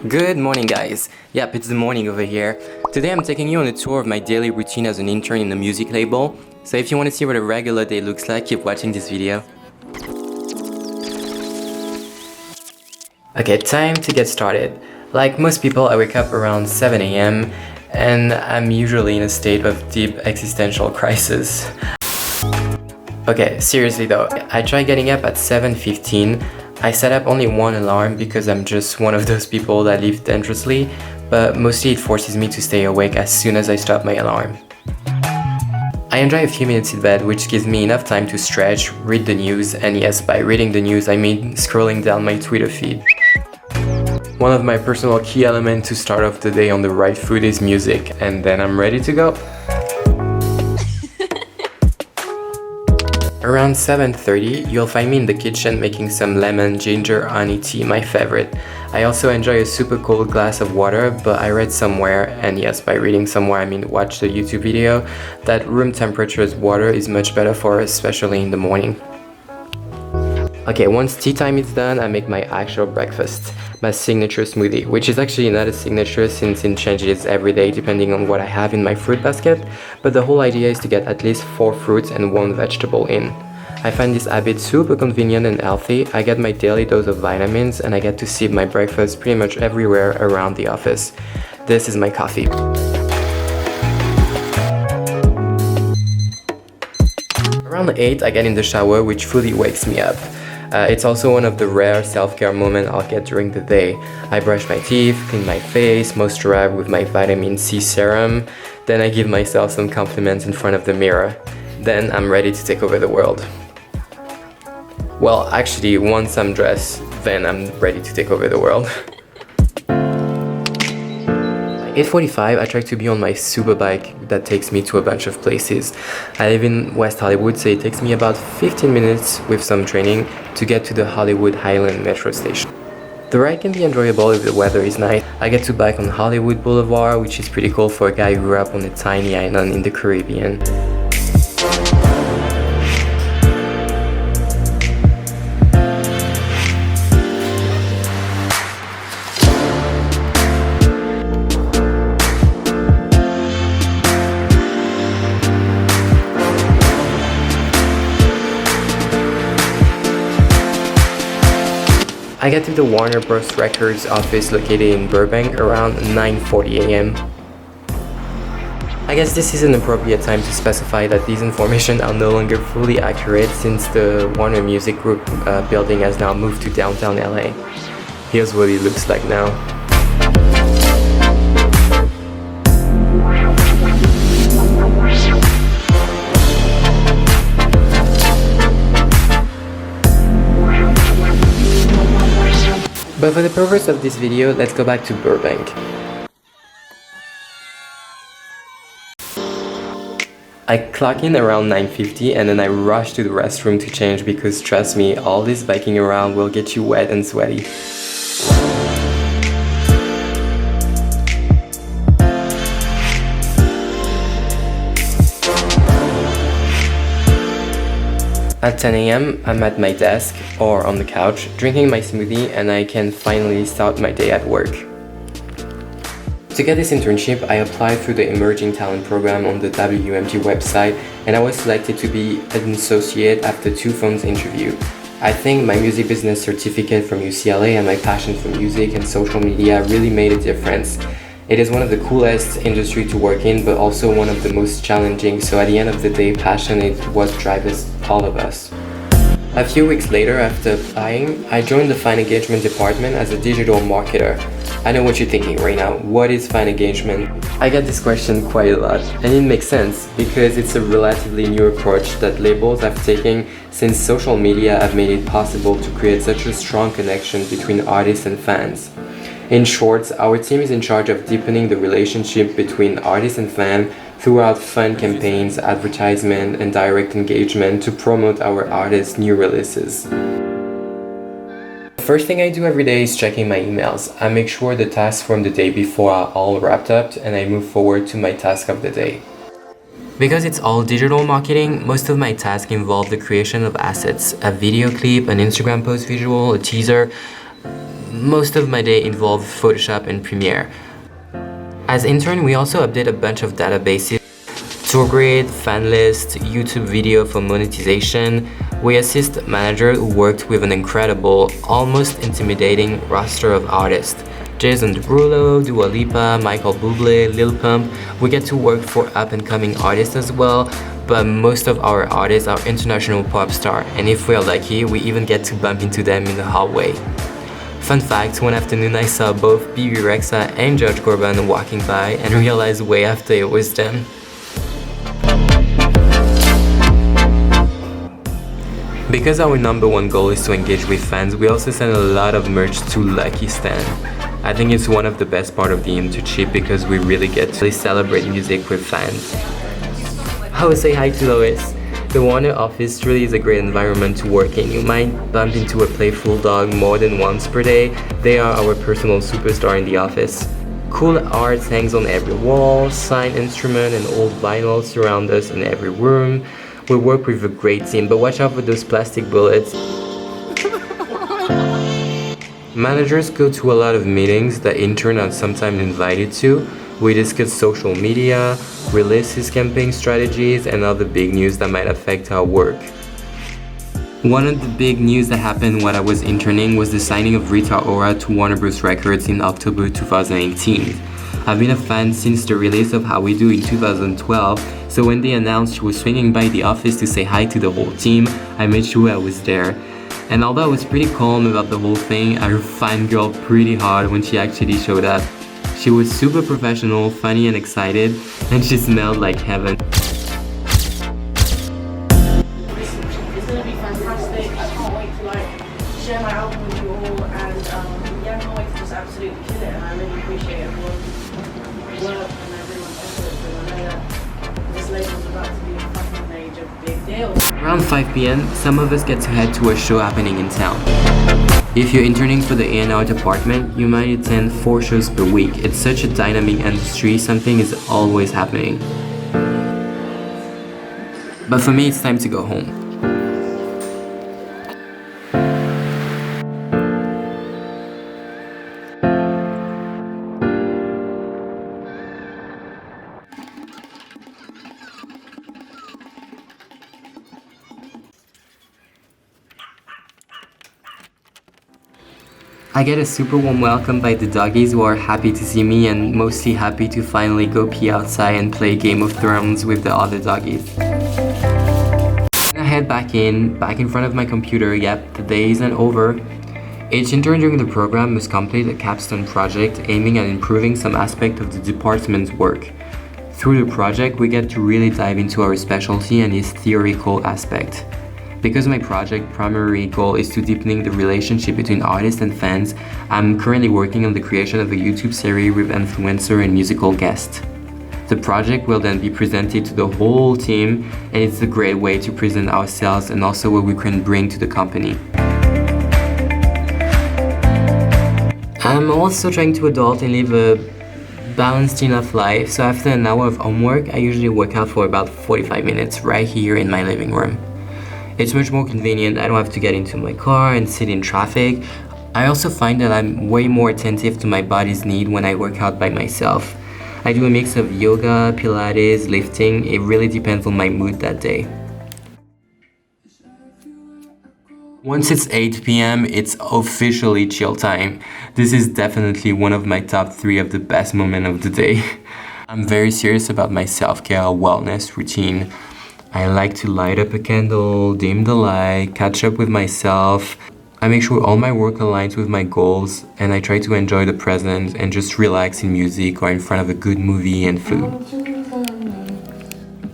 Good morning, guys. Yep, it's the morning over here. Today I'm taking you on a tour of my daily routine as an intern in a music label. So if you want to see what a regular day looks like, keep watching this video. Okay, time to get started. Like most people, I wake up around 7 a.m. and I'm usually in a state of deep existential crisis. Okay, seriously though, I try getting up at 7:15. I set up only one alarm because I'm just one of those people that live dangerously, but mostly it forces me to stay awake as soon as I stop my alarm. I enjoy a few minutes in bed, which gives me enough time to stretch, read the news, and yes, by reading the news I mean scrolling down my Twitter feed. One of my personal key elements to start off the day on the right foot is music, and then I'm ready to go. Around 7:30, you'll find me in the kitchen making some lemon ginger honey tea, my favorite. I also enjoy a super cold glass of water, but I read somewhere, and yes, by reading somewhere I mean watched a YouTube video, that room temperature water is much better for us, especially in the morning. Okay, once tea time is done, I make my actual breakfast, my signature smoothie, which is actually not a signature since it changes every day depending on what I have in my fruit basket, but the whole idea is to get at least 4 fruits and 1 vegetable in. I find this habit super convenient and healthy. I get my daily dose of vitamins and I get to sip my breakfast pretty much everywhere around the office. This is my coffee. Around 8, I get in the shower, which fully wakes me up. It's also one of the rare self-care moments I'll get during the day. I brush my teeth, clean my face, moisturize with my vitamin C serum, then I give myself some compliments in front of the mirror. Then I'm ready to take over the world. Well, actually, once I'm dressed, then I'm ready to take over the world. 8:45, I try to be on my super bike that takes me to a bunch of places. I live in West Hollywood, so it takes me about 15 minutes with some training to get to the Hollywood Highland metro station. The ride can be enjoyable if the weather is nice. I get to bike on Hollywood Boulevard, which is pretty cool for a guy who grew up on a tiny island in the Caribbean. I get to the Warner Bros. Records office located in Burbank around 9:40 a.m. I guess this is an appropriate time to specify that these information are no longer fully accurate since the Warner Music Group building has now moved to downtown LA. Here's what it looks like now. But for the purpose of this video, let's go back to Burbank. I clock in around 9:50 and then I rush to the restroom to change because trust me, all this biking around will get you wet and sweaty. At 10 a.m., I'm at my desk or on the couch, drinking my smoothie, and I can finally start my day at work. To get this internship, I applied through the Emerging Talent program on the WMG website, and I was selected to be an associate after 2 phones interview. I think my music business certificate from UCLA and my passion for music and social media really made a difference. It is one of the coolest industry to work in, but also one of the most challenging, so at the end of the day, passion is what drives all of us. A few weeks later, after applying, I joined the fan engagement department as a digital marketer. I know what you're thinking right now, what is fan engagement? I get this question quite a lot, and it makes sense because it's a relatively new approach that labels have taken since social media have made it possible to create such a strong connection between artists and fans. In short, our team is in charge of deepening the relationship between artists and fans throughout fun campaigns, advertisement, and direct engagement to promote our artists' new releases. The first thing I do every day is checking my emails. I make sure the tasks from the day before are all wrapped up and I move forward to my task of the day. Because it's all digital marketing, most of my tasks involve the creation of assets, a video clip, an Instagram post visual, a teaser. most of my day involved Photoshop and Premiere. As intern, we also update a bunch of databases: tour grid, fan list, YouTube video for monetization. We assist manager who worked with an incredible, almost intimidating roster of artists. Jason Derulo, Dua Lipa, Michael Bublé, Lil Pump. We get to work for up-and-coming artists as well, but most of our artists are international pop stars, and if we are lucky, we even get to bump into them in the hallway. Fun fact, one afternoon I saw both Bibi Rexha and George Corbin walking by and realized way after it was them. Because our number one goal is to engage with fans, we also send a lot of merch to Lucky Stan. I think it's one of the best part of the internship because we really get to celebrate music with fans. I would say hi to Lois. The Warner office truly is a great environment to work in. You might bump into a playful dog more than once per day. They are our personal superstar in the office. Cool art hangs on every wall, signed instrument and old vinyl surround us in every room. We work with a great team, but watch out for those plastic bullets. Managers go to a lot of meetings that interns are sometimes invited to. We discuss social media, releases, campaign strategies, and other big news that might affect our work. One of the big news that happened while I was interning was the signing of Rita Ora to Warner Bros. Records in October 2018. I've been a fan since the release of How We Do in 2012, so when they announced she was swinging by the office to say hi to the whole team, I made sure I was there. And although I was pretty calm about the whole thing, I fangirled pretty hard when she actually showed up. She was super professional, funny and excited, and she smelled like heaven. It's gonna be fantastic. I can't wait to share my album with you all, and yeah, I can't wait to just absolutely kill it. And I really appreciate everyone's work and everyone's efforts, and I know that this label's about to be a fucking major big deal. Around 5 p.m, some of us get to head to a show happening in town. If you're interning for the A&R department, you might attend 4 shows per week. It's such a dynamic industry, something is always happening. But for me, it's time to go home. I get a super warm welcome by the doggies who are happy to see me and mostly happy to finally go pee outside and play Game of Thrones with the other doggies. I head back in front of my computer. Yep, the day isn't over. Each intern during the program must complete a capstone project aiming at improving some aspect of the department's work. Through the project, we get to really dive into our specialty and its theoretical aspect. Because my project primary goal is to deepening the relationship between artists and fans, I'm currently working on the creation of a YouTube series with influencer and musical guests. The project will then be presented to the whole team, and it's a great way to present ourselves and also what we can bring to the company. I'm also trying to adult and live a balanced enough life, so after an hour of homework, I usually work out for about 45 minutes right here in my living room. It's much more convenient. I don't have to get into my car and sit in traffic. I also find that I'm way more attentive to my body's need when I work out by myself. I do a mix of yoga, Pilates, lifting. It really depends on my mood that day. Once it's 8 p.m, it's officially chill time. This is definitely one of my top 3 of the best moments of the day. I'm very serious about my self-care wellness routine. I like to light up a candle, dim the light, catch up with myself. I make sure all my work aligns with my goals, and I try to enjoy the present and just relax in music or in front of a good movie and food.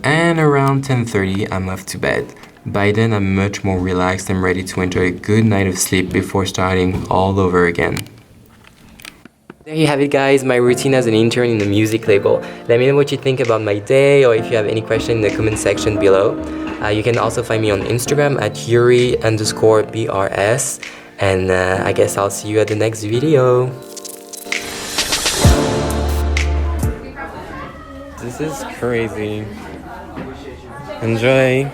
And around 10:30, I'm off to bed. By then, I'm much more relaxed and ready to enjoy a good night of sleep before starting all over again. There you have it, guys, my routine as an intern in a music label. Let me know what you think about my day, or if you have any question in the comment section below. You can also find me on Instagram at Yuri_BRS, and I guess I'll see you at the next video. This is crazy. Enjoy.